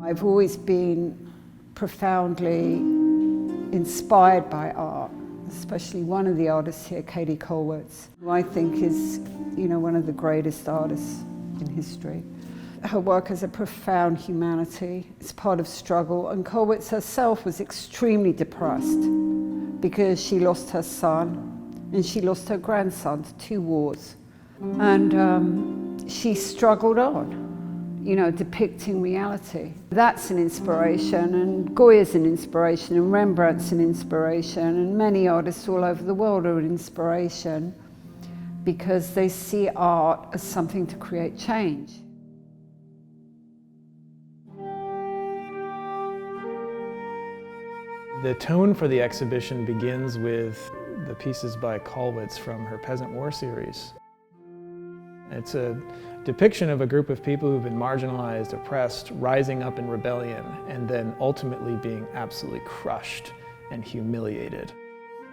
I've always been profoundly inspired by art, especially one of the artists here, Käthe Kollwitz, who I think is, one of the greatest artists in history. Her work has a profound humanity. It's part of struggle, and Kollwitz herself was extremely depressed because she lost her son and she lost her grandson to 2 wars. And she struggled on, depicting reality. That's an inspiration, and Goya's an inspiration, and Rembrandt's an inspiration, and many artists all over the world are an inspiration because they see art as something to create change. The tone for the exhibition begins with the pieces by Kollwitz from her Peasant War series. It's a depiction of a group of people who've been marginalized, oppressed, rising up in rebellion, and then ultimately being absolutely crushed and humiliated.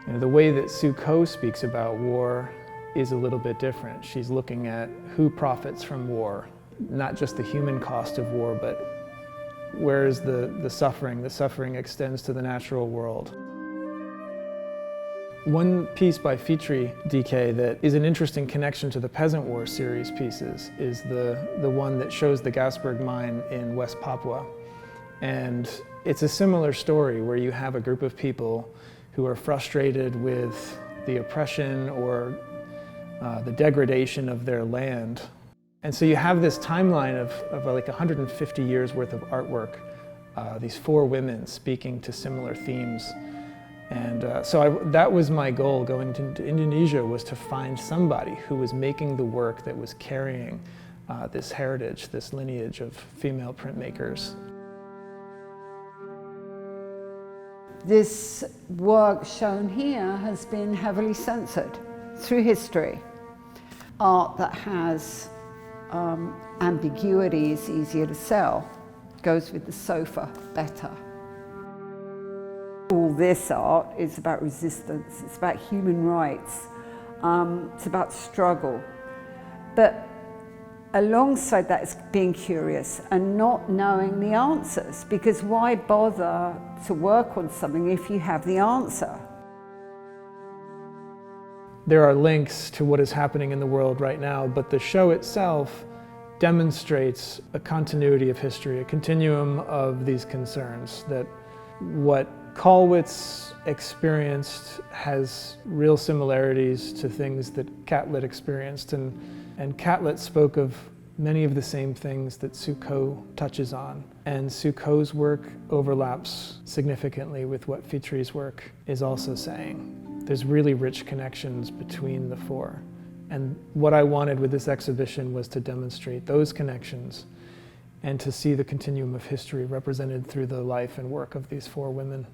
The way that Sue Ko speaks about war is a little bit different. She's looking at who profits from war, not just the human cost of war, but where is the suffering? The suffering extends to the natural world. One piece by Fitri DK that is an interesting connection to the Peasant War series pieces is the one that shows the Gasberg mine in West Papua. And it's a similar story where you have a group of people who are frustrated with the oppression or the degradation of their land. And so you have this timeline of like 150 years worth of artwork, these 4 women speaking to similar themes. And that was my goal going to Indonesia, was to find somebody who was making the work that was carrying this heritage, this lineage of female printmakers. This work shown here has been heavily censored through history. Art that has ambiguity is easier to sell, goes with the sofa better. All this art is about resistance, it's about human rights, it's about struggle. But alongside that is being curious and not knowing the answers, because why bother to work on something if you have the answer? There are links to what is happening in the world right now, but the show itself demonstrates a continuity of history, a continuum of these concerns, that what Kollwitz experienced has real similarities to things that Catlett experienced, and Catlett spoke of many of the same things that Sue Ko touches on. And Sue Ko's work overlaps significantly with what Fitri's work is also saying. There's really rich connections between the 4. And what I wanted with this exhibition was to demonstrate those connections and to see the continuum of history represented through the life and work of these 4 women.